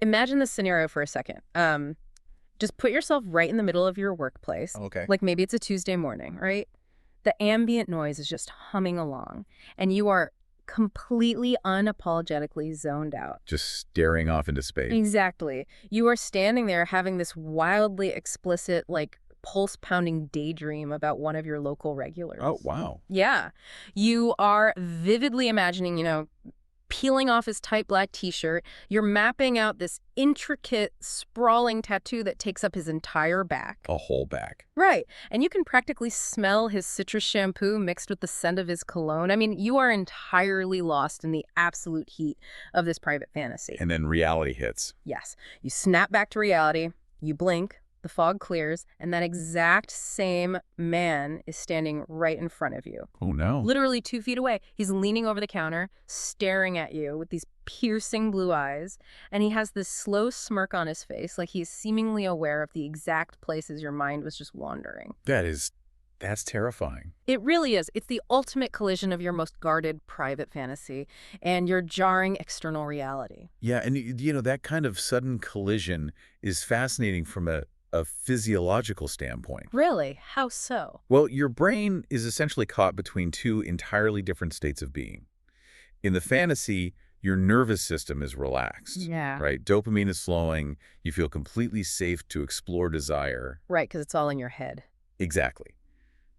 Imagine this scenario for a second. Just put yourself right in the middle of your workplace. Okay. Like maybe it's a Tuesday morning, right? The ambient noise is just humming along, and you are completely unapologetically zoned out. Just staring off into space. Exactly. You are standing there having this wildly explicit, like, pulse-pounding daydream about one of your local regulars. Oh, wow. Yeah. You are vividly imagining, peeling off his tight black t-shirt. You're mapping out this intricate, sprawling tattoo that takes up his entire back. A whole back. Right. And you can practically smell his citrus shampoo mixed with the scent of his cologne. I mean, you are entirely lost in the absolute heat of this private fantasy. And then reality hits. Yes. You snap back to reality, you blink, the fog clears, and that exact same man is standing right in front of you. Oh, no. Literally 2 feet away. He's leaning over the counter, staring at you with these piercing blue eyes, and he has this slow smirk on his face, like he's seemingly aware of the exact places your mind was just wandering. That's terrifying. It really is. It's the ultimate collision of your most guarded private fantasy and your jarring external reality. Yeah, and that kind of sudden collision is fascinating from a physiological standpoint. Really? How so? Well, your brain is essentially caught between two entirely different states of being. In the fantasy, your nervous system is relaxed. Yeah. Right? Dopamine is flowing. You feel completely safe to explore desire. Right, because it's all in your head. Exactly.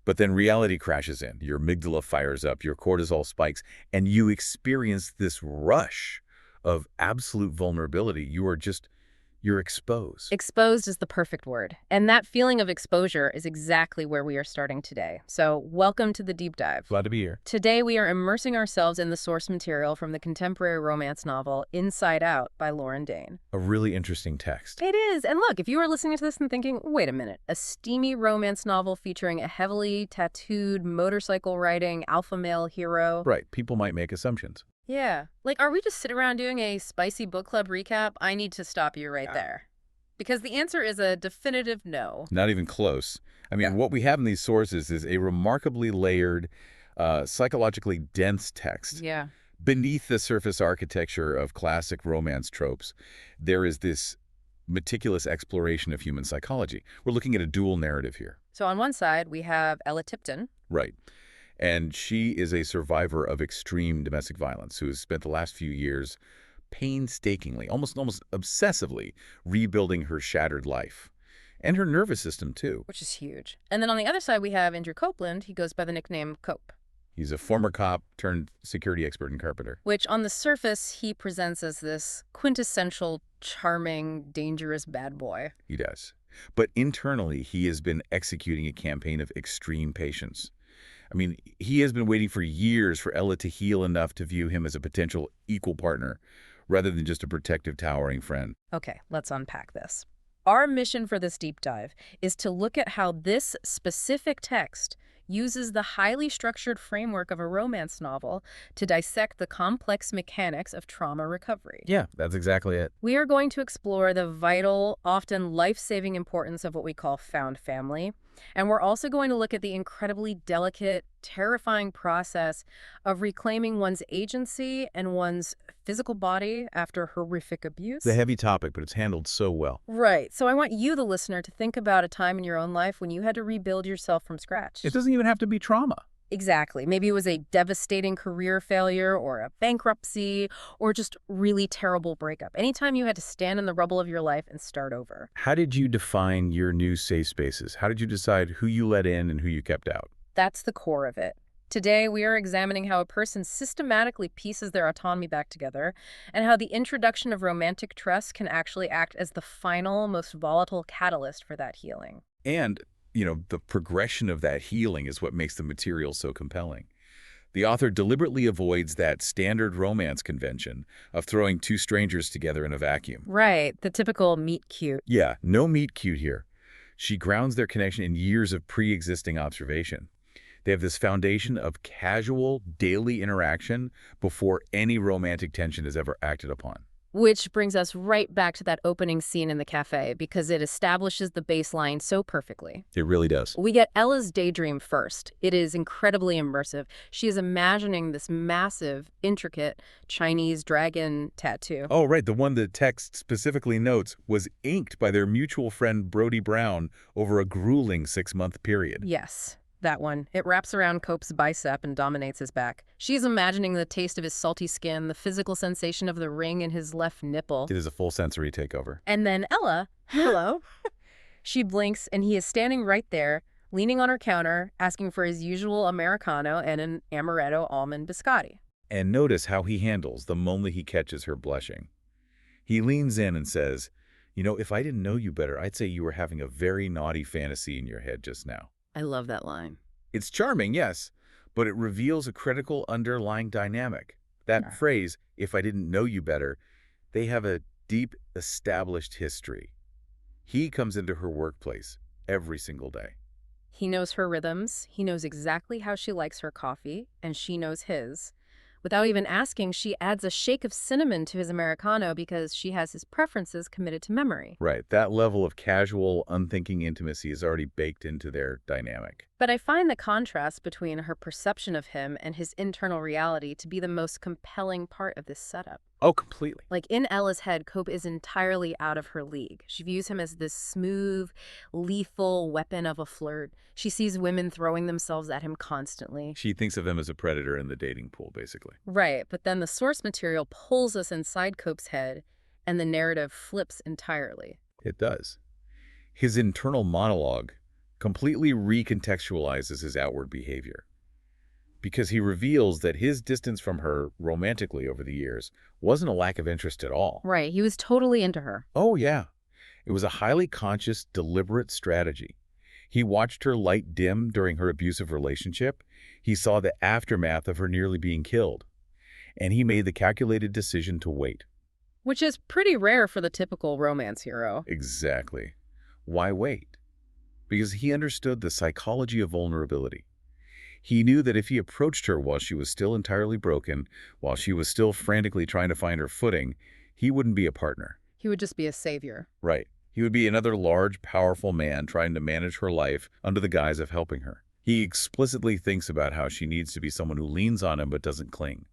But then reality crashes in. Your amygdala fires up, your cortisol spikes, and you experience this rush of absolute vulnerability. You're exposed. Exposed is the perfect word. And that feeling of exposure is exactly where we are starting today. So welcome to the deep dive. Glad to be here. Today we are immersing ourselves in the source material from the contemporary romance novel Inside Out by Lauren Dane. A really interesting text. It is. And look, if you are listening to this and thinking, wait a minute, a steamy romance novel featuring a heavily tattooed, motorcycle riding alpha male hero. Right. People might make assumptions. Yeah. Like, are we just sitting around doing a spicy book club recap? I need to stop you right there. Because the answer is a definitive no. Not even close. I mean, what we have in these sources is a remarkably layered, psychologically dense text. Yeah. Beneath the surface architecture of classic romance tropes, there is this meticulous exploration of human psychology. We're looking at a dual narrative here. So on one side, we have Ella Tipton. Right. And she is a survivor of extreme domestic violence who has spent the last few years painstakingly, almost obsessively, rebuilding her shattered life. And her nervous system, too. Which is huge. And then on the other side, we have Andrew Copeland. He goes by the nickname Cope. He's a former cop turned security expert and carpenter. Which, on the surface, he presents as this quintessential, charming, dangerous bad boy. He does. But internally, he has been executing a campaign of extreme patience. I mean, he has been waiting for years for Ella to heal enough to view him as a potential equal partner, rather than just a protective, towering friend. Okay, let's unpack this. Our mission for this deep dive is to look at how this specific text uses the highly structured framework of a romance novel to dissect the complex mechanics of trauma recovery. Yeah, that's exactly it. We are going to explore the vital, often life-saving importance of what we call found family. And we're also going to look at the incredibly delicate, terrifying process of reclaiming one's agency and one's physical body after horrific abuse. It's a heavy topic, but it's handled so well. Right. So I want you, the listener, to think about a time in your own life when you had to rebuild yourself from scratch. It doesn't even have to be trauma. Exactly. Maybe it was a devastating career failure or a bankruptcy or just really terrible breakup. Anytime you had to stand in the rubble of your life and start over. How did you define your new safe spaces? How did you decide who you let in and who you kept out? That's the core of it. Today, we are examining how a person systematically pieces their autonomy back together and how the introduction of romantic trust can actually act as the final, most volatile catalyst for that healing. And the progression of that healing is what makes the material so compelling. The author deliberately avoids that standard romance convention of throwing two strangers together in a vacuum. Right, the typical meet cute. Yeah, no meet cute here. She grounds their connection in years of pre-existing observation. They have this foundation of casual, daily interaction before any romantic tension is ever acted upon. Which brings us right back to that opening scene in the cafe because it establishes the baseline so perfectly. It really does. We get Ella's daydream first. It is incredibly immersive. She is imagining this massive, intricate Chinese dragon tattoo. Oh, right. The one the text specifically notes was inked by their mutual friend Brody Brown over a grueling 6-month period. Yes, that one. It wraps around Cope's bicep and dominates his back. She's imagining the taste of his salty skin, the physical sensation of the ring in his left nipple. It is a full sensory takeover. And then Ella, hello, she blinks and he is standing right there, leaning on her counter, asking for his usual Americano and an amaretto almond biscotti. And notice how he handles the moment he catches her blushing. He leans in and says, "You know, if I didn't know you better, I'd say you were having a very naughty fantasy in your head just now." I love that line. It's charming, yes, but it reveals a critical underlying dynamic. That Yeah. phrase, "if I didn't know you better," they have a deep established history. He comes into her workplace every single day. He knows her rhythms, he knows exactly how she likes her coffee, and she knows his. Without even asking, she adds a shake of cinnamon to his Americano because she has his preferences committed to memory. Right, that level of casual, unthinking intimacy is already baked into their dynamic. But I find the contrast between her perception of him and his internal reality to be the most compelling part of this setup. Oh, completely. Like in Ella's head, Cope is entirely out of her league. She views him as this smooth, lethal weapon of a flirt. She sees women throwing themselves at him constantly. She thinks of him as a predator in the dating pool, basically. Right, but then the source material pulls us inside Cope's head, and the narrative flips entirely. It does. His internal monologue completely recontextualizes his outward behavior, because he reveals that his distance from her romantically over the years wasn't a lack of interest at all. Right, he was totally into her. Oh, yeah. It was a highly conscious, deliberate strategy. He watched her light dim during her abusive relationship. He saw the aftermath of her nearly being killed. And he made the calculated decision to wait. Which is pretty rare for the typical romance hero. Exactly. Why wait? Because he understood the psychology of vulnerability. He knew that if he approached her while she was still entirely broken, while she was still frantically trying to find her footing, he wouldn't be a partner. He would just be a savior. Right. He would be another large, powerful man trying to manage her life under the guise of helping her. He explicitly thinks about how she needs to be someone who leans on him but doesn't cling.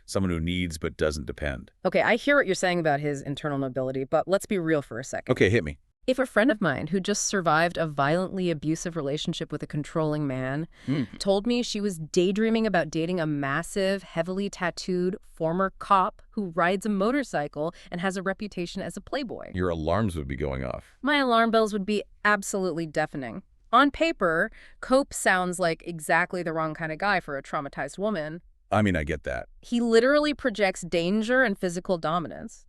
Someone who needs but doesn't depend. Okay, I hear what you're saying about his internal nobility, but let's be real for a second. Okay, hit me. If a friend of mine who just survived a violently abusive relationship with a controlling man told me she was daydreaming about dating a massive, heavily tattooed former cop who rides a motorcycle and has a reputation as a playboy, Your alarms would be going off. my alarm bells would be absolutely deafening. On paper, Cope sounds like exactly the wrong kind of guy for a traumatized woman. I mean, I get that. He literally projects danger and physical dominance.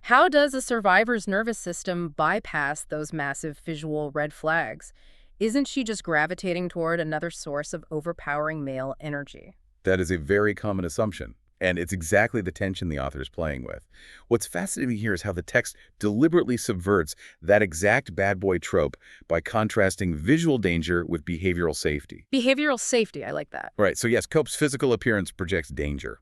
How does a survivor's nervous system bypass those massive visual red flags? Isn't she just gravitating toward another source of overpowering male energy? That is a very common assumption, and it's exactly the tension the author is playing with. What's fascinating here is how the text deliberately subverts that exact bad boy trope by contrasting visual danger with behavioral safety. Behavioral safety, I like that. Right, so yes, Cope's physical appearance projects danger,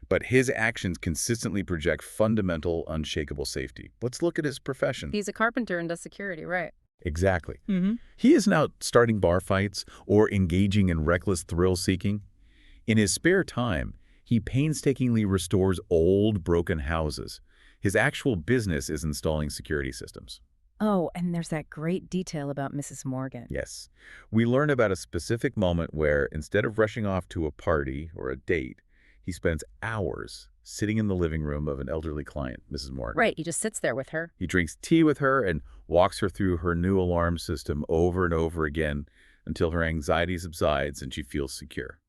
but his actions consistently project fundamental, unshakable safety. Let's look at his profession. He's a carpenter and does security, right? Exactly. He isn't out starting bar fights or engaging in reckless thrill-seeking. In his spare time, he painstakingly restores old, broken houses. His actual business is installing security systems. Oh, and there's that great detail about Mrs. Morgan. Yes. We learn about a specific moment where, instead of rushing off to a party or a date, he spends hours sitting in the living room of an elderly client, Mrs. Morgan. Right, he just sits there with her. He drinks tea with her and walks her through her new alarm system over and over again until her anxiety subsides and she feels secure.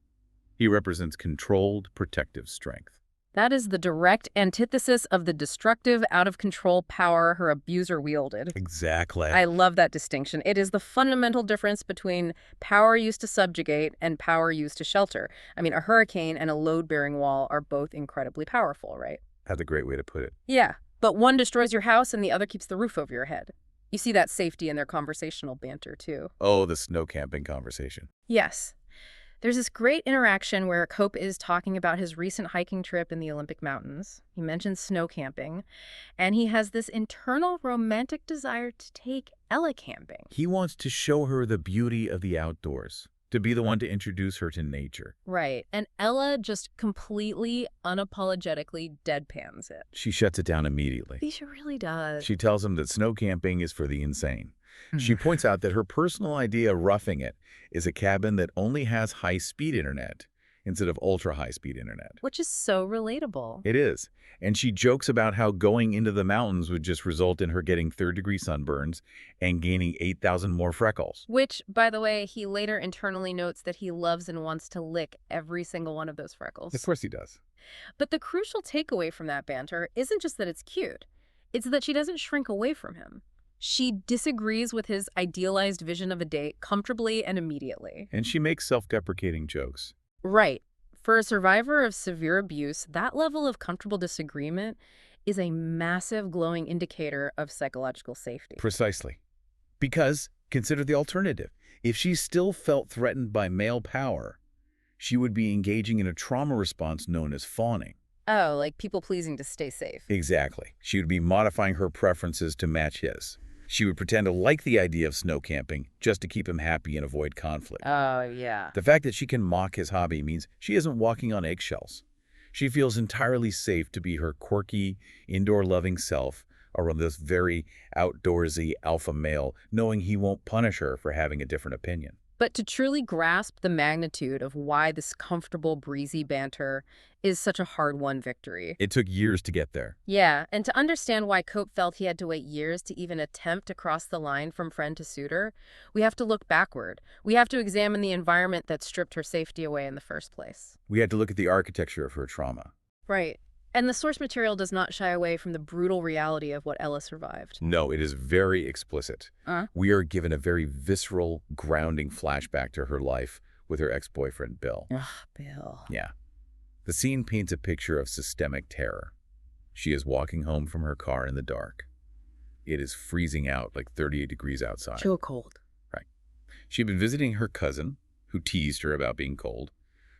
He represents controlled, protective strength. That is the direct antithesis of the destructive, out-of-control power her abuser wielded. Exactly. I love that distinction. It is the fundamental difference between power used to subjugate and power used to shelter. I mean, a hurricane and a load-bearing wall are both incredibly powerful, right? That's a great way to put it. Yeah, but one destroys your house and the other keeps the roof over your head. You see that safety in their conversational banter, too. Oh, the snow camping conversation. Yes. There's this great interaction where Cope is talking about his recent hiking trip in the Olympic Mountains. He mentions snow camping, and he has this internal romantic desire to take Ella camping. He wants to show her the beauty of the outdoors, to be the one to introduce her to nature. Right. And Ella just completely, unapologetically deadpans it. She shuts it down immediately. She really does. She tells him that snow camping is for the insane. She points out that her personal idea of roughing it is a cabin that only has high-speed internet instead of ultra-high-speed internet. Which is so relatable. It is. And she jokes about how going into the mountains would just result in her getting third-degree sunburns and gaining 8,000 more freckles. Which, by the way, he later internally notes that he loves and wants to lick every single one of those freckles. Of course he does. But the crucial takeaway from that banter isn't just that it's cute. It's that she doesn't shrink away from him. She disagrees with his idealized vision of a date comfortably and immediately. And she makes self-deprecating jokes. Right. For a survivor of severe abuse, that level of comfortable disagreement is a massive glowing indicator of psychological safety. Precisely. Because, consider the alternative. If she still felt threatened by male power, she would be engaging in a trauma response known as fawning. Oh, like people-pleasing to stay safe. Exactly. She would be modifying her preferences to match his. She would pretend to like the idea of snow camping just to keep him happy and avoid conflict. Oh, yeah. The fact that she can mock his hobby means she isn't walking on eggshells. She feels entirely safe to be her quirky, indoor-loving self around this very outdoorsy alpha male, knowing he won't punish her for having a different opinion. But to truly grasp the magnitude of why this comfortable, breezy banter is such a hard-won victory. It took years to get there. Yeah, and to understand why Cope felt he had to wait years to even attempt to cross the line from friend to suitor, we have to look backward. We have to examine the environment that stripped her safety away in the first place. We had to look at the architecture of her trauma. Right. And the source material does not shy away from the brutal reality of what Ella survived. No, it is very explicit. We are given a very visceral, grounding flashback to her life with her ex-boyfriend, Bill. Ugh, Bill. Yeah. The scene paints a picture of systemic terror. She is walking home from her car in the dark. It is freezing out, like 38 degrees outside. So cold. Right. She'd been visiting her cousin, who teased her about being cold.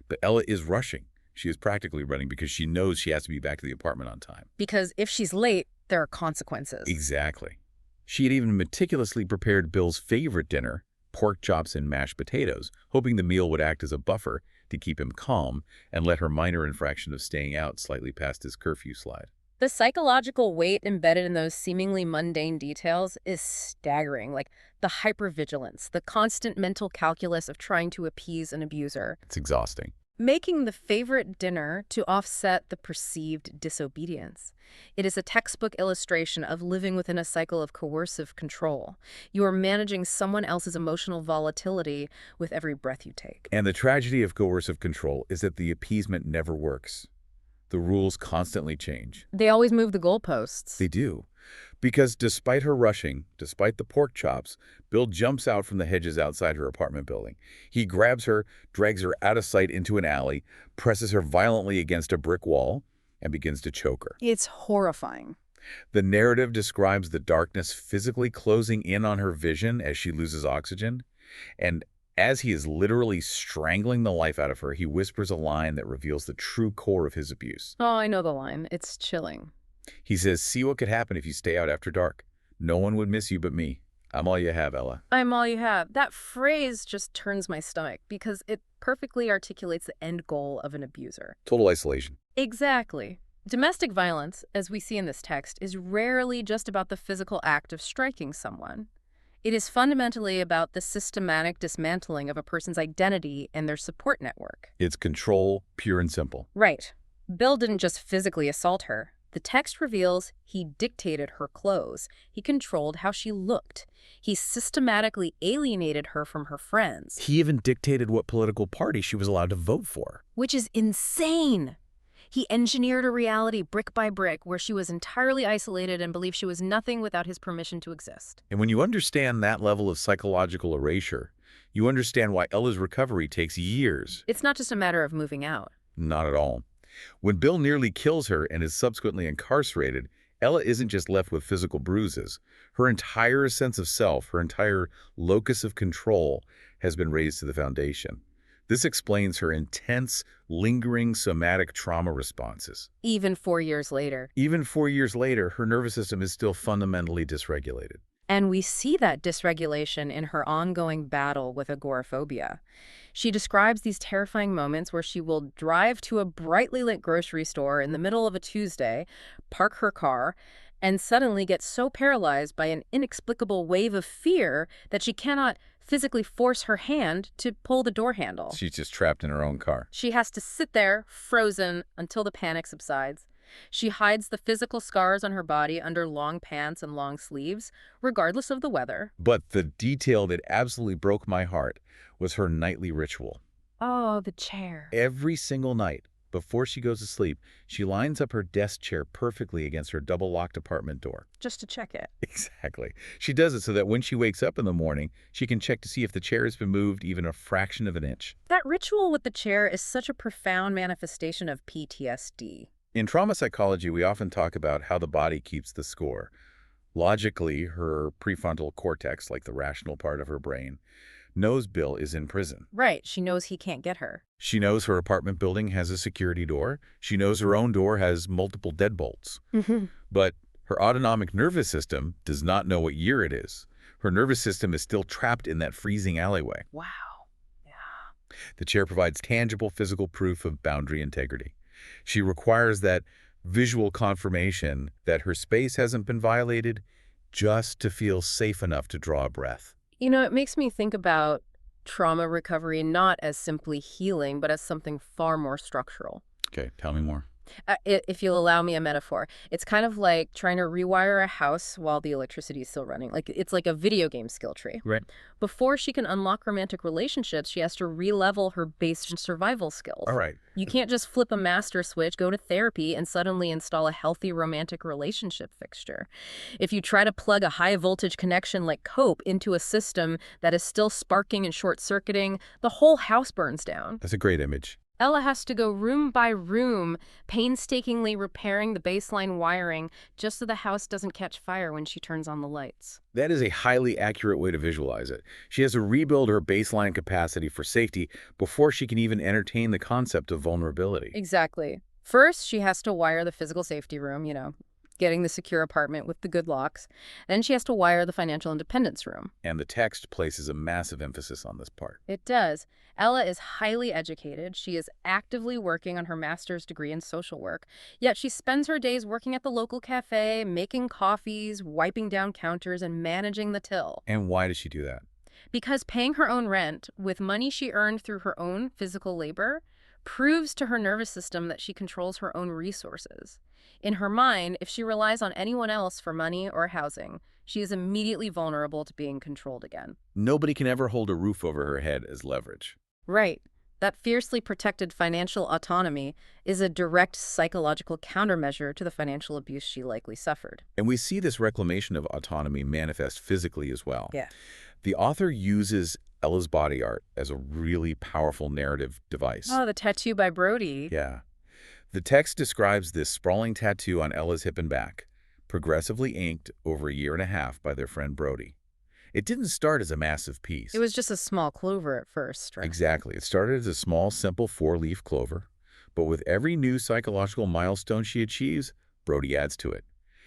But Ella is rushing. She is practically running because she knows she has to be back to the apartment on time. Because if she's late, there are consequences. Exactly. She had even meticulously prepared Bill's favorite dinner, pork chops and mashed potatoes, hoping the meal would act as a buffer to keep him calm and let her minor infraction of staying out slightly past his curfew slide. The psychological weight embedded in those seemingly mundane details is staggering, like the hypervigilance, the constant mental calculus of trying to appease an abuser. It's exhausting. Making the favorite dinner to offset the perceived disobedience. It is a textbook illustration of living within a cycle of coercive control. You are managing someone else's emotional volatility with every breath you take. And the tragedy of coercive control is that the appeasement never works. The rules constantly change. They always move the goalposts. They do. Because despite her rushing, despite the pork chops, Bill jumps out from the hedges outside her apartment building. He grabs her, drags her out of sight into an alley, presses her violently against a brick wall, and begins to choke her. It's horrifying. The narrative describes the darkness physically closing in on her vision as she loses oxygen. And as he is literally strangling the life out of her, he whispers a line that reveals the true core of his abuse. Oh, I know the line. It's chilling. He says, "See what could happen if you stay out after dark. No one would miss you but me. I'm all you have, Ella." I'm all you have. That phrase just turns my stomach because it perfectly articulates the end goal of an abuser. Total isolation. Exactly. Domestic violence, as we see in this text, is rarely just about the physical act of striking someone. It is fundamentally about the systematic dismantling of a person's identity and their support network. It's control, pure and simple. Right. Bill didn't just physically assault her. The text reveals he dictated her clothes. He controlled how she looked. He systematically alienated her from her friends. He even dictated what political party she was allowed to vote for. Which is insane. He engineered a reality brick by brick where she was entirely isolated and believed she was nothing without his permission to exist. And when you understand that level of psychological erasure, you understand why Ella's recovery takes years. It's not just a matter of moving out. Not at all. When Bill nearly kills her and is subsequently incarcerated, Ella isn't just left with physical bruises. Her entire sense of self, her entire locus of control has been razed to the foundation. This explains her intense, lingering somatic trauma responses. Even 4 years later. Even 4 years later, her nervous system is still fundamentally dysregulated. And we see that dysregulation in her ongoing battle with agoraphobia. She describes these terrifying moments where she will drive to a brightly lit grocery store in the middle of a Tuesday, park her car, and suddenly get so paralyzed by an inexplicable wave of fear that she cannot physically force her hand to pull the door handle. She's just trapped in her own car. She has to sit there, frozen, until the panic subsides. She hides the physical scars on her body under long pants and long sleeves, regardless of the weather. But the detail that absolutely broke my heart was her nightly ritual. Oh, the chair. Every single night, before she goes to sleep, she lines up her desk chair perfectly against her double-locked apartment door. Just to check it. Exactly. She does it so that when she wakes up in the morning, she can check to see if the chair has been moved even a fraction of an inch. That ritual with the chair is such a profound manifestation of PTSD. In trauma psychology, we often talk about how the body keeps the score. Logically, her prefrontal cortex, like the rational part of her brain, knows Bill is in prison. Right, she knows he can't get her. She knows her apartment building has a security door. She knows her own door has multiple deadbolts. But her autonomic nervous system does not know what year it is. Her nervous system is still trapped in that freezing alleyway. Wow. Yeah. The chair provides tangible physical proof of boundary integrity. She requires that visual confirmation that her space hasn't been violated just to feel safe enough to draw a breath. You know, it makes me think about trauma recovery not as simply healing, but as something far more structural. Okay, tell me more. If you'll allow me a metaphor, it's kind of like trying to rewire a house while the electricity is still running. It's like a video game skill tree. Right. Before she can unlock romantic relationships, she has to re-level her base survival skills. All right. You can't just flip a master switch, go to therapy, and suddenly install a healthy romantic relationship fixture. If you try to plug a high-voltage connection like Cope into a system that is still sparking and short-circuiting, the whole house burns down. That's a great image. Ella has to go room by room, painstakingly repairing the baseline wiring just so the house doesn't catch fire when she turns on the lights. That is a highly accurate way to visualize it. She has to rebuild her baseline capacity for safety before she can even entertain the concept of vulnerability. Exactly. First, she has to wire the physical safety room, getting the secure apartment with the good locks. Then she has to wire the financial independence room. And the text places a massive emphasis on this part. It does. Ella is highly educated. She is actively working on her master's degree in social work, yet she spends her days working at the local cafe, making coffees, wiping down counters, and managing the till. And why does she do that? Because paying her own rent with money she earned through her own physical labor proves to her nervous system that she controls her own resources. In her mind, if she relies on anyone else for money or housing, she is immediately vulnerable to being controlled again. Nobody can ever hold a roof over her head as leverage. Right. That fiercely protected financial autonomy is a direct psychological countermeasure to the financial abuse she likely suffered. And we see this reclamation of autonomy manifest physically as well. Yeah. The author uses Ella's body art as a really powerful narrative device. Oh, the tattoo by Brody. Yeah. The text describes this sprawling tattoo on Ella's hip and back, progressively inked over a year and a half by their friend Brody. It didn't start as a massive piece. It was just a small clover at first, right? Exactly. It started as a small, simple four-leaf clover, but with every new psychological milestone she achieves, Brody adds to it.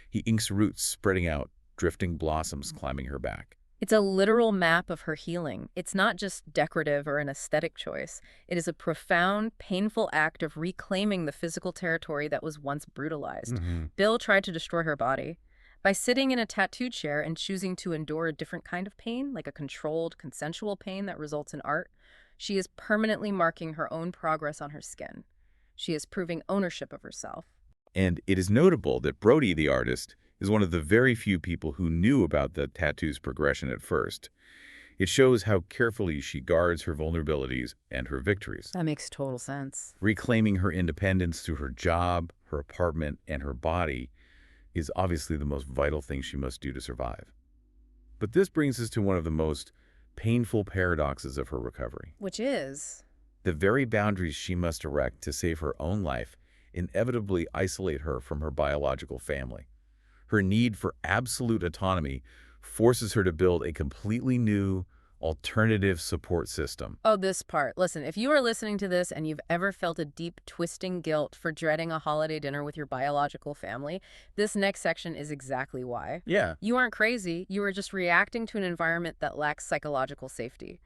He inks roots spreading out, drifting blossoms climbing her back. It's a literal map of her healing. It's not just decorative or an aesthetic choice. It is a profound, painful act of reclaiming the physical territory that was once brutalized. Bill tried to destroy her body. By sitting in a tattoo chair and choosing to endure a different kind of pain, like a controlled, consensual pain that results in art, she is permanently marking her own progress on her skin. She is proving ownership of herself. And it is notable that Brody, the artist, is one of the very few people who knew about the tattoo's progression at first. It shows how carefully she guards her vulnerabilities and her victories. That makes total sense. Reclaiming her independence through her job, her apartment, and her body is obviously the most vital thing she must do to survive. But this brings us to one of the most painful paradoxes of her recovery. Which is? The very boundaries she must erect to save her own life inevitably isolate her from her biological family. Her need for absolute autonomy forces her to build a completely new, alternative support system. Oh, this part. Listen, if you are listening to this and you've ever felt a deep, twisting guilt for dreading a holiday dinner with your biological family, this next section is exactly why. Yeah. You aren't crazy. You are just reacting to an environment that lacks psychological safety.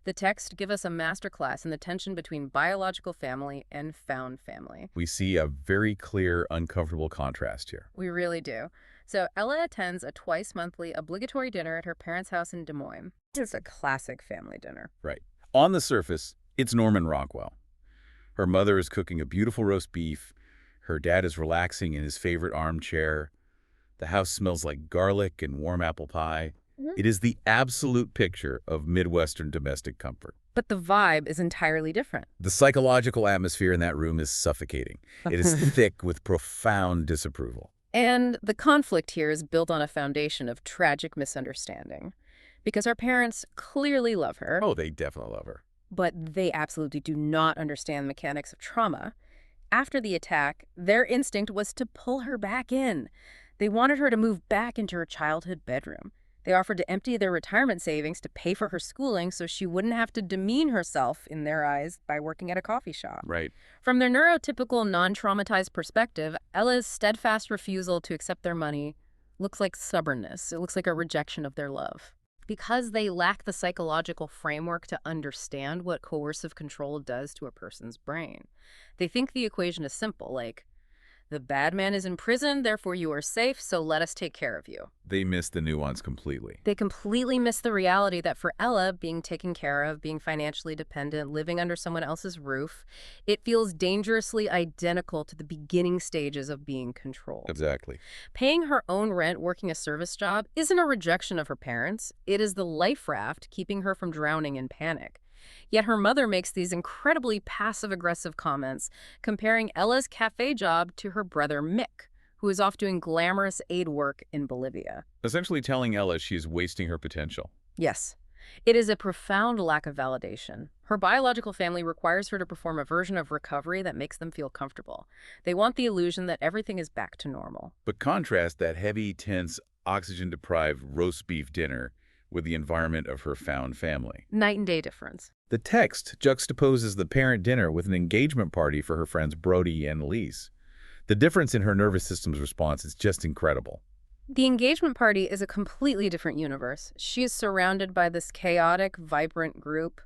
The text give us a masterclass in the tension between biological family and found family. We see a very clear, uncomfortable contrast here. We really do. So Ella attends a twice-monthly obligatory dinner at her parents' house in Des Moines. It's a classic family dinner. Right. On the surface, it's Norman Rockwell. Her mother is cooking a beautiful roast beef. Her dad is relaxing in his favorite armchair. The house smells like garlic and warm apple pie. It is the absolute picture of Midwestern domestic comfort. But the vibe is entirely different. The psychological atmosphere in that room is suffocating. It is thick with profound disapproval. And the conflict here is built on a foundation of tragic misunderstanding. Because our parents clearly love her. Oh, they definitely love her. But they absolutely do not understand the mechanics of trauma. After the attack, their instinct was to pull her back in. They wanted her to move back into her childhood bedroom. They offered to empty their retirement savings to pay for her schooling so she wouldn't have to demean herself, in their eyes, by working at a coffee shop. Right. From their neurotypical, non-traumatized perspective, Ella's steadfast refusal to accept their money looks like stubbornness. It looks like a rejection of their love. Because they lack the psychological framework to understand what coercive control does to a person's brain. They think the equation is simple, like, the bad man is in prison, therefore you are safe, so let us take care of you. They miss the nuance completely. They completely miss the reality that for Ella, being taken care of, being financially dependent, living under someone else's roof, it feels dangerously identical to the beginning stages of being controlled. Exactly. Paying her own rent, working a service job, isn't a rejection of her parents. It is the life raft keeping her from drowning in panic. Yet her mother makes these incredibly passive-aggressive comments, comparing Ella's cafe job to her brother Mick, who is off doing glamorous aid work in Bolivia. Essentially telling Ella she is wasting her potential. Yes. It is a profound lack of validation. Her biological family requires her to perform a version of recovery that makes them feel comfortable. They want the illusion that everything is back to normal. But contrast that heavy, tense, oxygen-deprived roast beef dinner with the environment of her found family. Night and day difference. The text juxtaposes the parent dinner with an engagement party for her friends Brody and Elise. The difference in her nervous system's response is just incredible. The engagement party is a completely different universe. She is surrounded by this chaotic, vibrant group.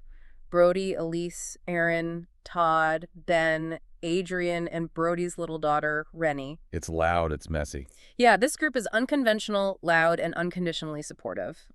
Brody, Elise, Aaron, Todd, Ben, Adrian, and Brody's little daughter, Rennie. It's loud, it's messy. Yeah, this group is unconventional, loud, and unconditionally supportive.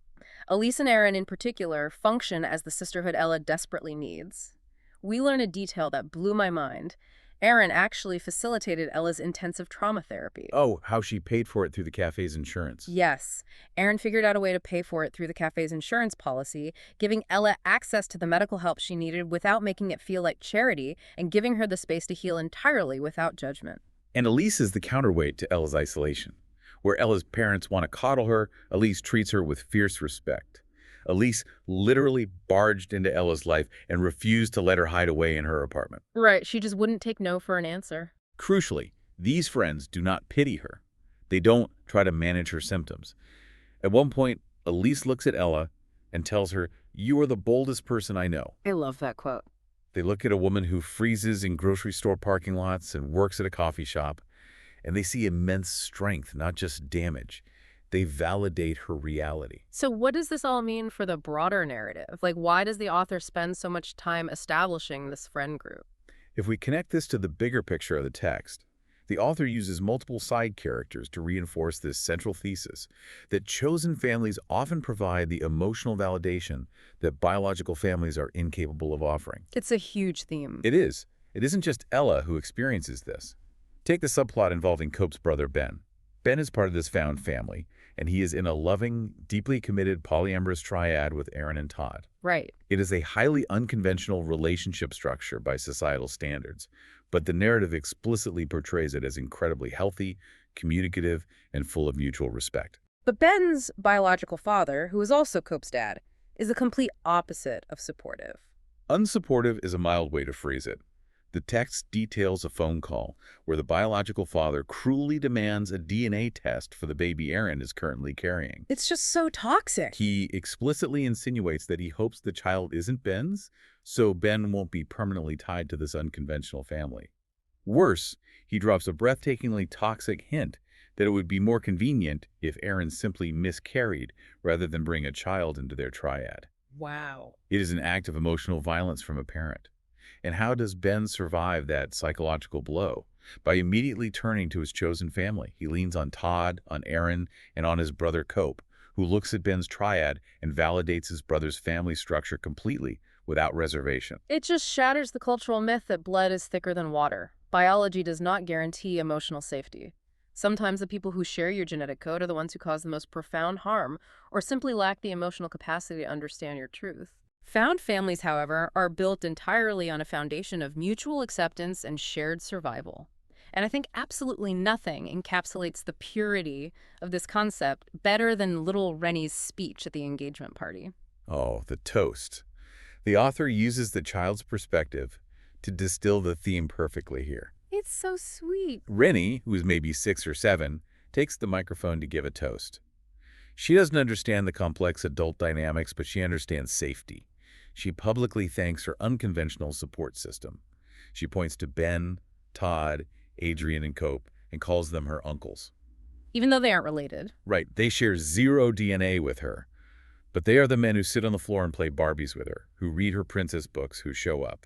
Elise and Aaron, in particular, function as the sisterhood Ella desperately needs. We learn a detail that blew my mind. Aaron actually facilitated Ella's intensive trauma therapy. Oh, how she paid for it through the cafe's insurance. Yes. Aaron figured out a way to pay for it through the cafe's insurance policy, giving Ella access to the medical help she needed without making it feel like charity and giving her the space to heal entirely without judgment. And Elise is the counterweight to Ella's isolation. Where Ella's parents want to coddle her, Elise treats her with fierce respect. Elise literally barged into Ella's life and refused to let her hide away in her apartment. Right, she just wouldn't take no for an answer. Crucially, these friends do not pity her. They don't try to manage her symptoms. At one point, Elise looks at Ella and tells her, "You are the boldest person I know." I love that quote. They look at a woman who freezes in grocery store parking lots and works at a coffee shop, and they see immense strength, not just damage. They validate her reality. So what does this all mean for the broader narrative? Like, why does the author spend so much time establishing this friend group? If we connect this to the bigger picture of the text, the author uses multiple side characters to reinforce this central thesis that chosen families often provide the emotional validation that biological families are incapable of offering. It's a huge theme. It is. It isn't just Ella who experiences this. Take the subplot involving Cope's brother, Ben. Ben is part of this found family, and he is in a loving, deeply committed polyamorous triad with Aaron and Todd. Right. It is a highly unconventional relationship structure by societal standards, but the narrative explicitly portrays it as incredibly healthy, communicative, and full of mutual respect. But Ben's biological father, who is also Cope's dad, is the complete opposite of supportive. Unsupportive is a mild way to phrase it. The text details a phone call where the biological father cruelly demands a DNA test for the baby Aaron is currently carrying. It's just so toxic. He explicitly insinuates that he hopes the child isn't Ben's, so Ben won't be permanently tied to this unconventional family. Worse, he drops a breathtakingly toxic hint that it would be more convenient if Aaron simply miscarried rather than bring a child into their triad. Wow. It is an act of emotional violence from a parent. And how does Ben survive that psychological blow? By immediately turning to his chosen family. He leans on Todd, on Aaron, and on his brother Cope, who looks at Ben's triad and validates his brother's family structure completely, without reservation. It just shatters the cultural myth that blood is thicker than water. Biology does not guarantee emotional safety. Sometimes the people who share your genetic code are the ones who cause the most profound harm, or simply lack the emotional capacity to understand your truth. Found families, however, are built entirely on a foundation of mutual acceptance and shared survival. And I think absolutely nothing encapsulates the purity of this concept better than little Rennie's speech at the engagement party. Oh, the toast. The author uses the child's perspective to distill the theme perfectly here. It's so sweet. Rennie, who is maybe 6 or 7, takes the microphone to give a toast. She doesn't understand the complex adult dynamics, but she understands safety. She publicly thanks her unconventional support system. She points to Ben, Todd, Adrian, and Cope and calls them her uncles. Even though they aren't related. Right, they share zero DNA with her, but they are the men who sit on the floor and play Barbies with her, who read her princess books, who show up.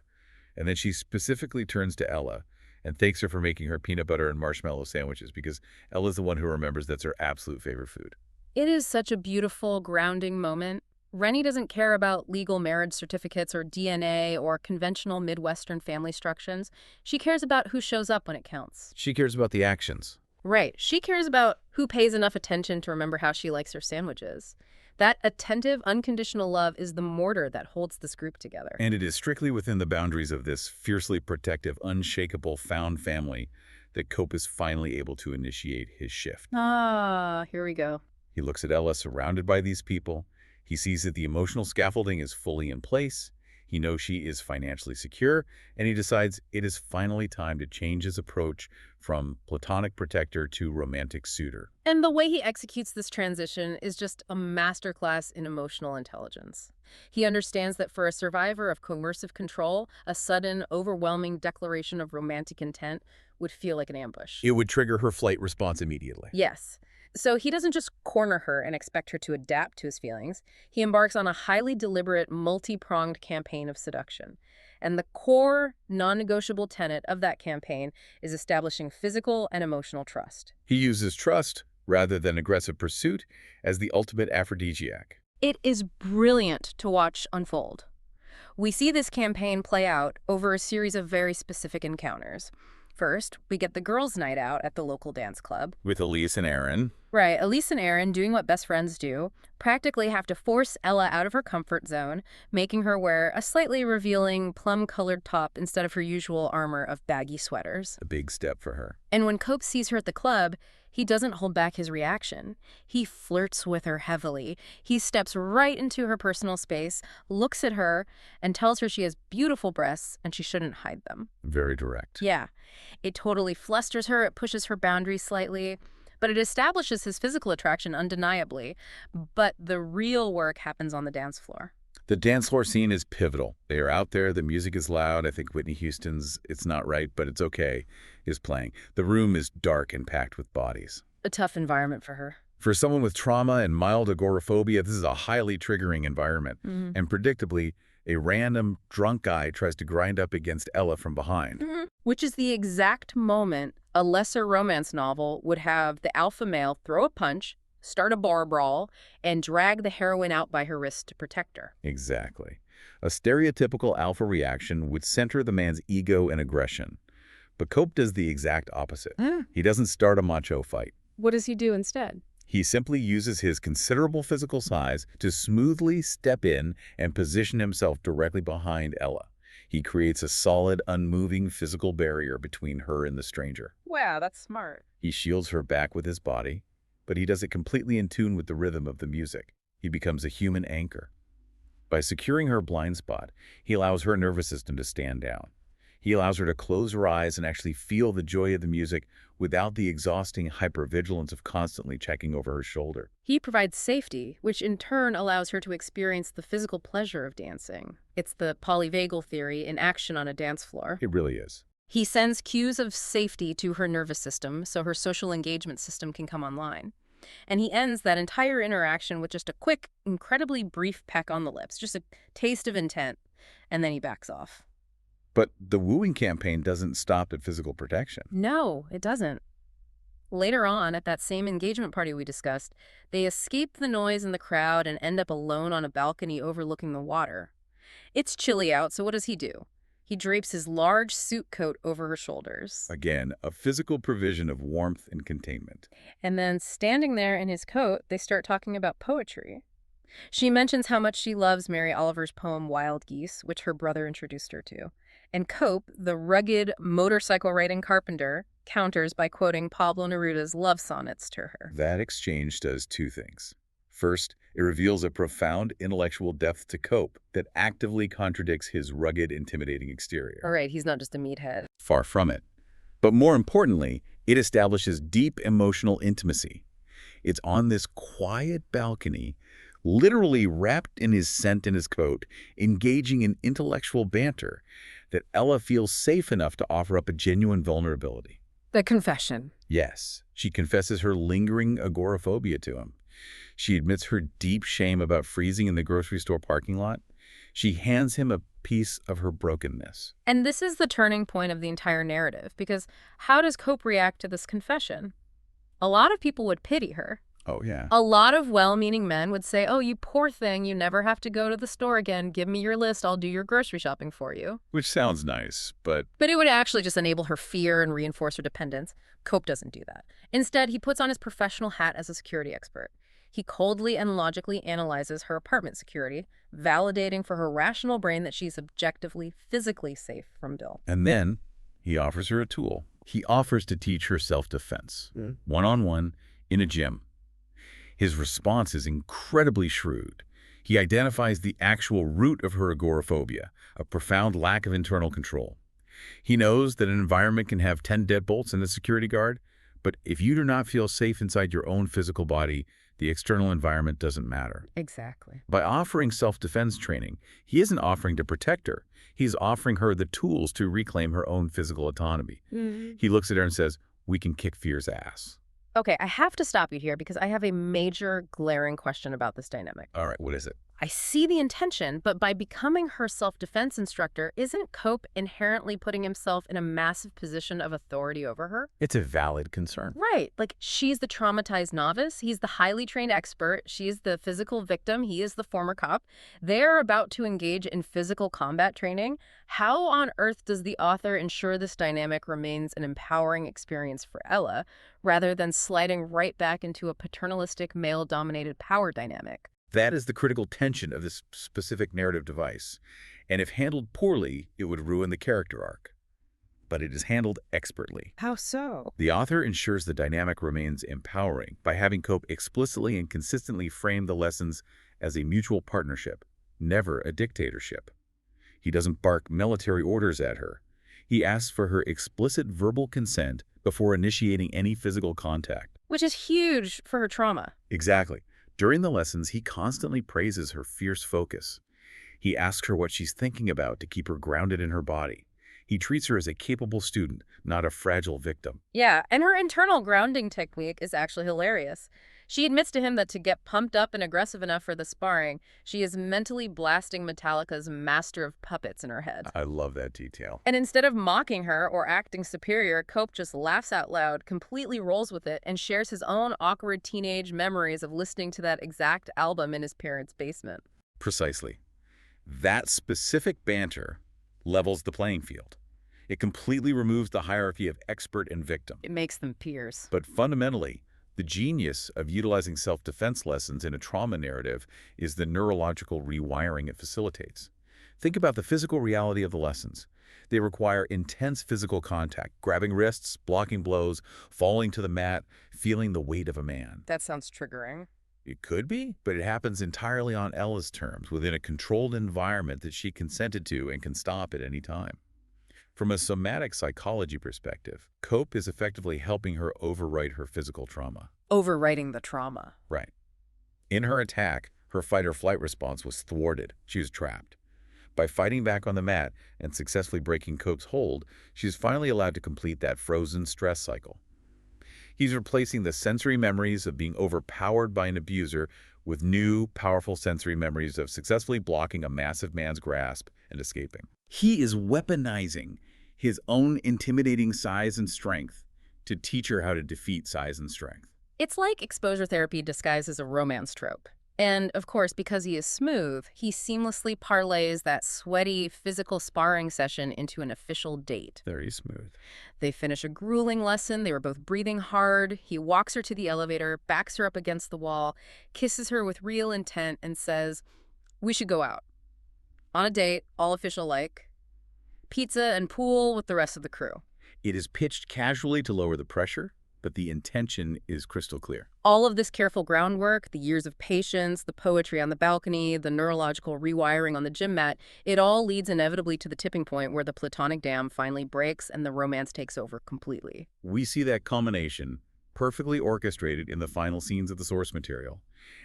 And then she specifically turns to Ella and thanks her for making her peanut butter and marshmallow sandwiches, because Ella's the one who remembers that's her absolute favorite food. It is such a beautiful, grounding moment. Rennie doesn't care about legal marriage certificates or DNA or conventional Midwestern family structures. She cares about who shows up when it counts. She cares about the actions. Right. She cares about who pays enough attention to remember how she likes her sandwiches. That attentive, unconditional love is the mortar that holds this group together. And it is strictly within the boundaries of this fiercely protective, unshakable found family that Cope is finally able to initiate his shift. Ah, here we go. He looks at Ella surrounded by these people. He sees that the emotional scaffolding is fully in place. He knows she is financially secure, and he decides it is finally time to change his approach from platonic protector to romantic suitor. And the way he executes this transition is just a masterclass in emotional intelligence. He understands that for a survivor of coercive control, a sudden, overwhelming declaration of romantic intent would feel like an ambush. It would trigger her flight response immediately. Yes. So he doesn't just corner her and expect her to adapt to his feelings. He embarks on a highly deliberate, multi-pronged campaign of seduction. And the core, non-negotiable tenet of that campaign is establishing physical and emotional trust. He uses trust, rather than aggressive pursuit, as the ultimate aphrodisiac. It is brilliant to watch unfold. We see this campaign play out over a series of very specific encounters. First, we get the girls' night out at the local dance club. With Elise and Aaron. Right, Elise and Aaron, doing what best friends do, practically have to force Ella out of her comfort zone, making her wear a slightly revealing plum-colored top instead of her usual armor of baggy sweaters. A big step for her. And when Cope sees her at the club, he doesn't hold back his reaction. He flirts with her heavily. He steps right into her personal space, looks at her, and tells her she has beautiful breasts and she shouldn't hide them. Very direct. Yeah. It totally flusters her, it pushes her boundaries slightly, but it establishes his physical attraction undeniably. But the real work happens on the dance floor. The dance floor scene is pivotal. They are out there, the music is loud. I think Whitney Houston's It's Not Right, But It's Okay is playing. The room is dark and packed with bodies. A tough environment for her. For someone with trauma and mild agoraphobia, this is a highly triggering environment. And predictably, a random drunk guy tries to grind up against Ella from behind. Which is the exact moment a lesser romance novel would have the alpha male throw a punch, start a bar brawl, and drag the heroine out by her wrist to protect her. Exactly. A stereotypical alpha reaction would center the man's ego and aggression. But Cope does the exact opposite. He doesn't start a macho fight. What does he do instead? He simply uses his considerable physical size to smoothly step in and position himself directly behind Ella. He creates a solid, unmoving physical barrier between her and the stranger. Wow, that's smart. He shields her back with his body, but he does it completely in tune with the rhythm of the music. He becomes a human anchor. By securing her blind spot, he allows her nervous system to stand down. He allows her to close her eyes and actually feel the joy of the music without the exhausting hypervigilance of constantly checking over her shoulder. He provides safety, which in turn allows her to experience the physical pleasure of dancing. It's the polyvagal theory in action on a dance floor. It really is. He sends cues of safety to her nervous system so her social engagement system can come online. And he ends that entire interaction with just a quick, incredibly brief peck on the lips, just a taste of intent, and then he backs off. But the wooing campaign doesn't stop at physical protection. No, it doesn't. Later on, at that same engagement party we discussed, they escape the noise in the crowd and end up alone on a balcony overlooking the water. It's chilly out, so what does he do? He drapes his large suit coat over her shoulders. Again, a physical provision of warmth and containment. And then, standing there in his coat, they start talking about poetry. She mentions how much she loves Mary Oliver's poem Wild Geese, which her brother introduced her to. And Cope, the rugged motorcycle-riding carpenter, counters by quoting Pablo Neruda's love sonnets to her. That exchange does two things. First, it reveals a profound intellectual depth to Cope that actively contradicts his rugged, intimidating exterior. All right, he's not just a meathead. Far from it. But more importantly, it establishes deep emotional intimacy. It's on this quiet balcony, literally wrapped in his scent and his coat, engaging in intellectual banter, that Ella feels safe enough to offer up a genuine vulnerability. The confession. Yes, she confesses her lingering agoraphobia to him. She admits her deep shame about freezing in the grocery store parking lot. She hands him a piece of her brokenness. And this is the turning point of the entire narrative, because how does Cope react to this confession? A lot of people would pity her. Oh, yeah. A lot of well-meaning men would say, oh, you poor thing, you never have to go to the store again. Give me your list, I'll do your grocery shopping for you. Which sounds nice, but But it would actually just enable her fear and reinforce her dependence. Cope doesn't do that. Instead, he puts on his professional hat as a security expert. He coldly and logically analyzes her apartment security, validating for her rational brain that she's objectively, physically safe from Bill. And then he offers her a tool. He offers to teach her self-defense, one-on-one, in a gym. His response is incredibly shrewd. He identifies the actual root of her agoraphobia, a profound lack of internal control. He knows that an environment can have 10 deadbolts and a security guard, but if you do not feel safe inside your own physical body, the external environment doesn't matter. Exactly. By offering self-defense training, he isn't offering to protect her. He's offering her the tools to reclaim her own physical autonomy. He looks at her and says, "We can kick fear's ass." Okay, I have to stop you here because I have a major glaring question about this dynamic. All right, what is it? I see the intention, but by becoming her self-defense instructor, isn't Cope inherently putting himself in a massive position of authority over her? It's a valid concern. Right. Like, she's the traumatized novice. He's the highly trained expert. She's the physical victim. He is the former cop. They're about to engage in physical combat training. How on earth does the author ensure this dynamic remains an empowering experience for Ella, rather than sliding right back into a paternalistic, male-dominated power dynamic? That is the critical tension of this specific narrative device, and if handled poorly, it would ruin the character arc. But it is handled expertly. How so? The author ensures the dynamic remains empowering by having Cope explicitly and consistently frame the lessons as a mutual partnership, never a dictatorship. He doesn't bark military orders at her. He asks for her explicit verbal consent before initiating any physical contact. Which is huge for her trauma. Exactly. During the lessons, he constantly praises her fierce focus. He asks her what she's thinking about to keep her grounded in her body. He treats her as a capable student, not a fragile victim. Yeah, and her internal grounding technique is actually hilarious. She admits to him that to get pumped up and aggressive enough for the sparring, she is mentally blasting Metallica's Master of Puppets in her head. I love that detail. And instead of mocking her or acting superior, Cope just laughs out loud, completely rolls with it, and shares his own awkward teenage memories of listening to that exact album in his parents' basement. Precisely. That specific banter levels the playing field. It completely removes the hierarchy of expert and victim. It makes them peers. But fundamentally, the genius of utilizing self-defense lessons in a trauma narrative is the neurological rewiring it facilitates. Think about the physical reality of the lessons. They require intense physical contact, grabbing wrists, blocking blows, falling to the mat, feeling the weight of a man. That sounds triggering. It could be, but it happens entirely on Ella's terms, within a controlled environment that she consented to and can stop at any time. From a somatic psychology perspective, Cope is effectively helping her overwrite her physical trauma. Overwriting the trauma. Right. In her attack, her fight-or-flight response was thwarted. She was trapped. By fighting back on the mat and successfully breaking Cope's hold, she is finally allowed to complete that frozen stress cycle. He's replacing the sensory memories of being overpowered by an abuser with new, powerful sensory memories of successfully blocking a massive man's grasp and escaping. He is weaponizing his own intimidating size and strength to teach her how to defeat size and strength. It's like exposure therapy disguised as a romance trope. And, of course, because he is smooth, he seamlessly parlays that sweaty physical sparring session into an official date. Very smooth. They finish a grueling lesson. They were both breathing hard. He walks her to the elevator, backs her up against the wall, kisses her with real intent, and says, "We should go out. On a date, all official-like. Pizza and pool with the rest of the crew." It is pitched casually to lower the pressure, but the intention is crystal clear. All of this careful groundwork, the years of patience, the poetry on the balcony, the neurological rewiring on the gym mat, it all leads inevitably to the tipping point where the platonic dam finally breaks and the romance takes over completely. We see that culmination perfectly orchestrated in the final scenes of the source material,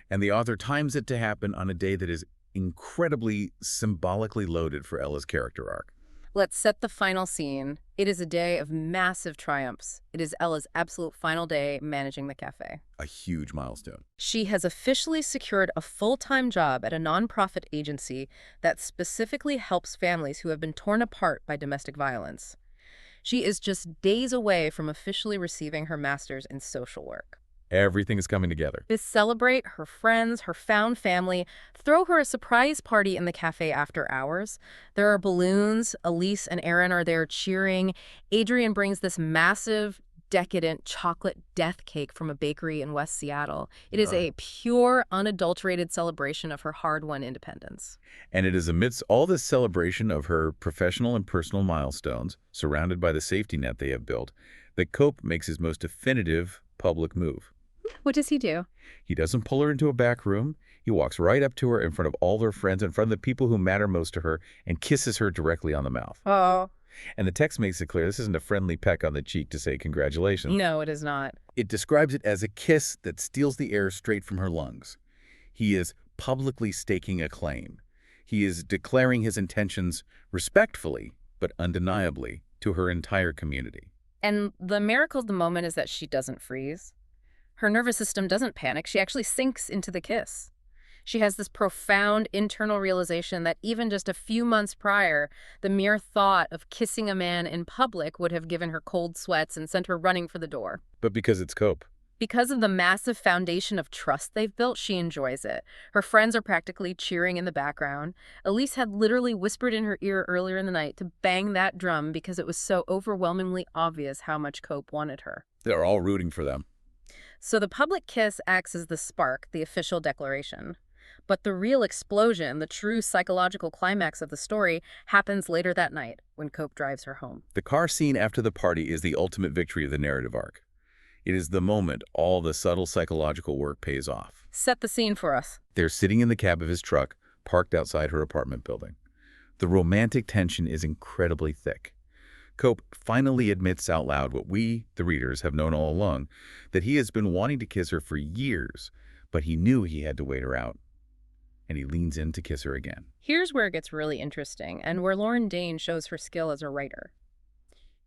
and the author times it to happen on a day that is incredibly symbolically loaded for Ella's character arc. Let's set the final scene. It is a day of massive triumphs. It is Ella's absolute final day managing the cafe. A huge milestone. She has officially secured a full-time job at a nonprofit agency that specifically helps families who have been torn apart by domestic violence. She is just days away from officially receiving her master's in social work. Everything is coming together. To celebrate, her friends, her found family throw her a surprise party in the cafe after hours. There are balloons. Elise and Aaron are there cheering. Adrian brings this massive, decadent chocolate death cake from a bakery in West Seattle. It is a pure, unadulterated celebration of her hard-won independence. And it is amidst all this celebration of her professional and personal milestones, surrounded by the safety net they have built, that Cope makes his most definitive public move. What does he do? He doesn't pull her into a back room. He walks right up to her in front of all their friends, in front of the people who matter most to her, and kisses her directly on the mouth. Oh. And the text makes it clear this isn't a friendly peck on the cheek to say congratulations. No, it is not. It describes it as a kiss that steals the air straight from her lungs. He is publicly staking a claim. He is declaring his intentions respectfully, but undeniably, to her entire community. And the miracle of the moment is that she doesn't freeze. Her nervous system doesn't panic. She actually sinks into the kiss. She has this profound internal realization that even just a few months prior, the mere thought of kissing a man in public would have given her cold sweats and sent her running for the door. But because it's Cope. Because of the massive foundation of trust they've built, she enjoys it. Her friends are practically cheering in the background. Elise had literally whispered in her ear earlier in the night to bang that drum because it was so overwhelmingly obvious how much Cope wanted her. They're all rooting for them. So the public kiss acts as the spark, the official declaration. But the real explosion, the true psychological climax of the story, happens later that night when Cope drives her home. The car scene after the party is the ultimate victory of the narrative arc. It is the moment all the subtle psychological work pays off. Set the scene for us. They're sitting in the cab of his truck, parked outside her apartment building. The romantic tension is incredibly thick. Cope finally admits out loud what we, the readers, have known all along, that he has been wanting to kiss her for years, but he knew he had to wait her out. And he leans in to kiss her again. Here's where it gets really interesting, and where Lauren Dane shows her skill as a writer.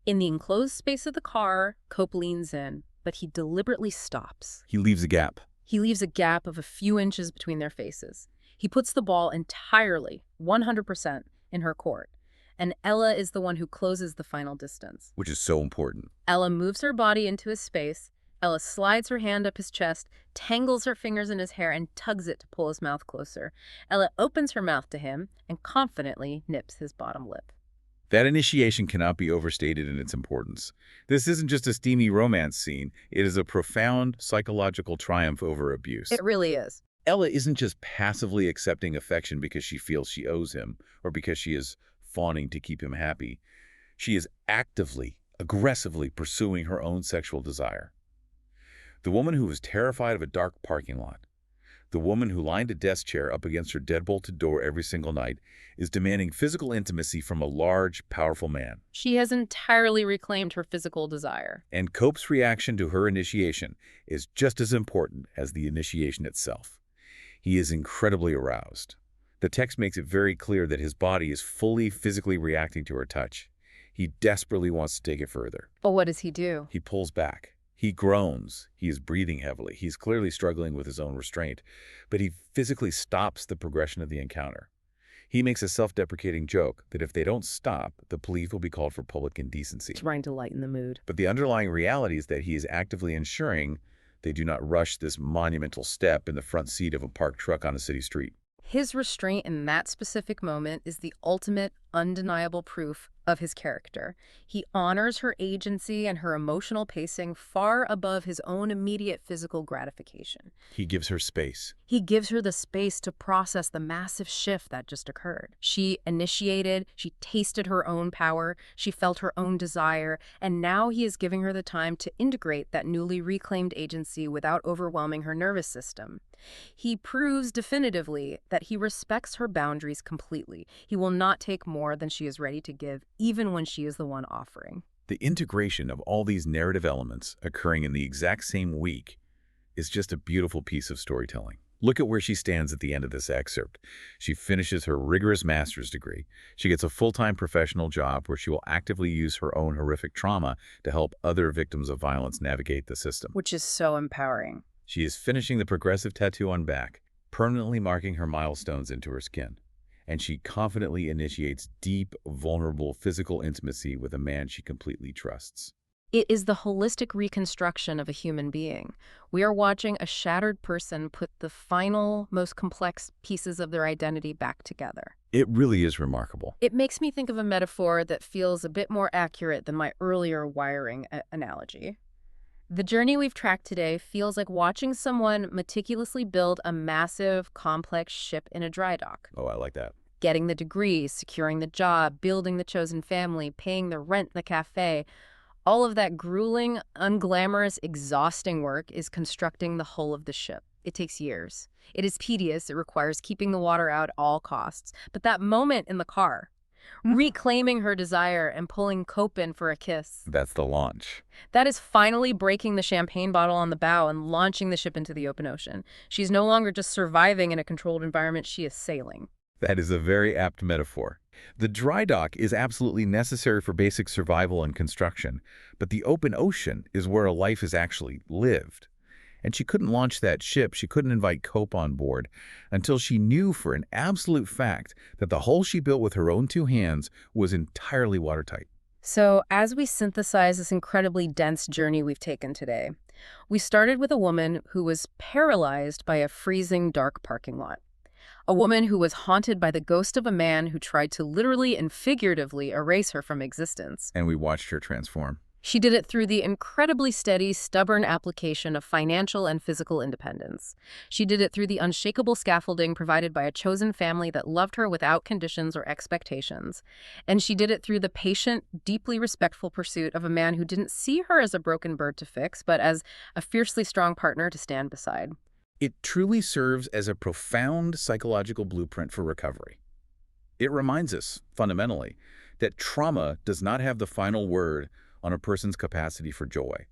In the enclosed space of the car, Cope leans in, but he deliberately stops. He leaves a gap. He leaves a gap of a few inches between their faces. He puts the ball entirely, 100%, in her court. And Ella is the one who closes the final distance. Which is so important. Ella moves her body into his space. Ella slides her hand up his chest, tangles her fingers in his hair, and tugs it to pull his mouth closer. Ella opens her mouth to him and confidently nips his bottom lip. That initiation cannot be overstated in its importance. This isn't just a steamy romance scene. It is a profound psychological triumph over abuse. It really is. Ella isn't just passively accepting affection because she feels she owes him or because she is fawning to keep him happy. She is actively, aggressively pursuing her own sexual desire. The woman who was terrified of a dark parking lot. The woman who lined a desk chair up against her deadbolted door every single night is demanding physical intimacy from a large, powerful man. She has entirely reclaimed her physical desire. And Cope's reaction to her initiation is just as important as the initiation itself. He is incredibly aroused. The text makes it very clear that his body is fully physically reacting to her touch. He desperately wants to take it further. But what does he do? He pulls back. He groans. He is breathing heavily. He's clearly struggling with his own restraint, but he physically stops the progression of the encounter. He makes a self-deprecating joke that if they don't stop, the police will be called for public indecency. Trying to lighten the mood. But the underlying reality is that he is actively ensuring they do not rush this monumental step in the front seat of a parked truck on a city street. His restraint in that specific moment is the ultimate, undeniable proof of his character. He honors her agency and her emotional pacing far above his own immediate physical gratification. He gives her space. He gives her the space to process the massive shift that just occurred. She initiated, she tasted her own power, she felt her own desire, and now he is giving her the time to integrate that newly reclaimed agency without overwhelming her nervous system. He proves definitively that he respects her boundaries completely. He will not take more than she is ready to give, even when she is the one offering. The integration of all these narrative elements occurring in the exact same week is just a beautiful piece of storytelling. Look at where she stands at the end of this excerpt. She finishes her rigorous master's degree. She gets a full-time professional job where she will actively use her own horrific trauma to help other victims of violence navigate the system. Which is so empowering. She is finishing the progressive tattoo on back, permanently marking her milestones into her skin. And she confidently initiates deep, vulnerable physical intimacy with a man she completely trusts. It is the holistic reconstruction of a human being. We are watching a shattered person put the final, most complex pieces of their identity back together. It really is remarkable. It makes me think of a metaphor that feels a bit more accurate than my earlier wiring analogy. The journey we've tracked today feels like watching someone meticulously build a massive, complex ship in a dry dock. Oh, I like that. Getting the degree, securing the job, building the chosen family, paying the rent in the cafe. All of that grueling, unglamorous, exhausting work is constructing the hull of the ship. It takes years. It is tedious. It requires keeping the water out at all costs. But that moment in the car, reclaiming her desire and pulling Cope in for a kiss. That's the launch. That is finally breaking the champagne bottle on the bow and launching the ship into the open ocean. She's no longer just surviving in a controlled environment, she is sailing. That is a very apt metaphor. The dry dock is absolutely necessary for basic survival and construction, but the open ocean is where a life is actually lived. And she couldn't launch that ship, she couldn't invite Cope on board, until she knew for an absolute fact that the hull she built with her own two hands was entirely watertight. So, as we synthesize this incredibly dense journey we've taken today, we started with a woman who was paralyzed by a freezing dark parking lot. A woman who was haunted by the ghost of a man who tried to literally and figuratively erase her from existence. And we watched her transform. She did it through the incredibly steady, stubborn application of financial and physical independence. She did it through the unshakable scaffolding provided by a chosen family that loved her without conditions or expectations. And she did it through the patient, deeply respectful pursuit of a man who didn't see her as a broken bird to fix, but as a fiercely strong partner to stand beside. It truly serves as a profound psychological blueprint for recovery. It reminds us, fundamentally, that trauma does not have the final word on a person's capacity for joy.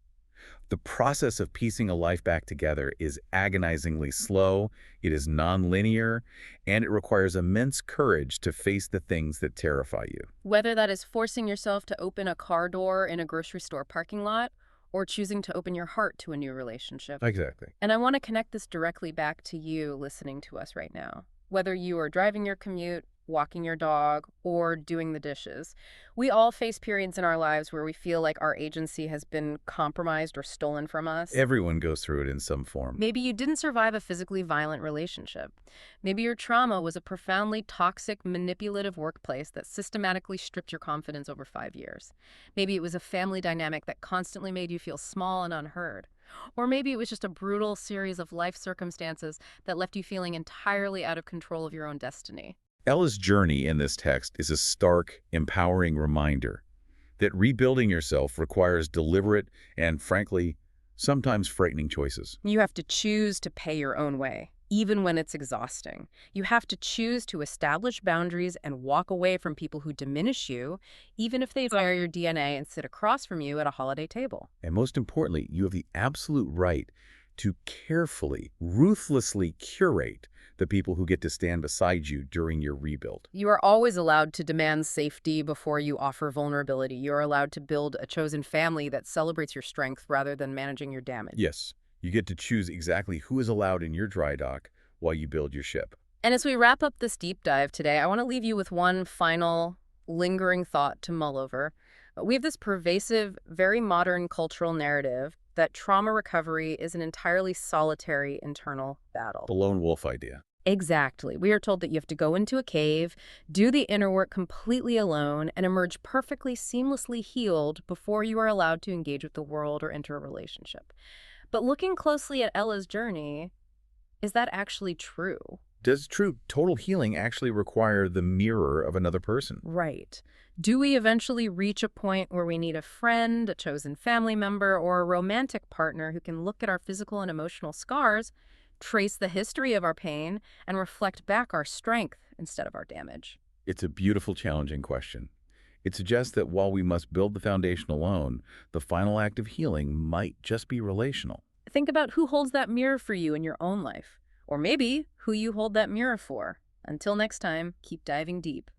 The process of piecing a life back together is agonizingly slow, it is nonlinear, and it requires immense courage to face the things that terrify you. Whether that is forcing yourself to open a car door in a grocery store parking lot, or choosing to open your heart to a new relationship. Exactly. And I want to connect this directly back to you listening to us right now. Whether you are driving your commute, walking your dog, or doing the dishes. We all face periods in our lives where we feel like our agency has been compromised or stolen from us. Everyone goes through it in some form. Maybe you didn't survive a physically violent relationship. Maybe your trauma was a profoundly toxic, manipulative workplace that systematically stripped your confidence over 5 years. Maybe it was a family dynamic that constantly made you feel small and unheard. Or maybe it was just a brutal series of life circumstances that left you feeling entirely out of control of your own destiny. Ella's journey in this text is a stark, empowering reminder that rebuilding yourself requires deliberate and, frankly, sometimes frightening choices. You have to choose to pay your own way. even when it's exhausting. You have to choose to establish boundaries and walk away from people who diminish you, even if they share your DNA and sit across from you at a holiday table. And most importantly, you have the absolute right to carefully, ruthlessly curate the people who get to stand beside you during your rebuild. You are always allowed to demand safety before you offer vulnerability. You are allowed to build a chosen family that celebrates your strength rather than managing your damage. Yes, you get to choose exactly who is allowed in your dry dock while you build your ship. And as we wrap up this deep dive today, I want to leave you with one final lingering thought to mull over. We have this pervasive, very modern cultural narrative that trauma recovery is an entirely solitary internal The battle. lone wolf idea. Exactly. We are told that you have to go into a cave, do the inner work completely alone, and emerge perfectly seamlessly healed before you are allowed to engage with the world or enter a relationship. But looking closely at Ella's journey, is that actually true? Does true total healing actually require the mirror of another person? Right. Do we eventually reach a point where we need a friend, a chosen family member, or a romantic partner who can look at our physical and emotional scars, trace the history of our pain, and reflect back our strength instead of our damage? It's a beautiful, challenging question. It suggests that while we must build the foundation alone, the final act of healing might just be relational. Think about who holds that mirror for you in your own life, or maybe who you hold that mirror for. Until next time, keep diving deep.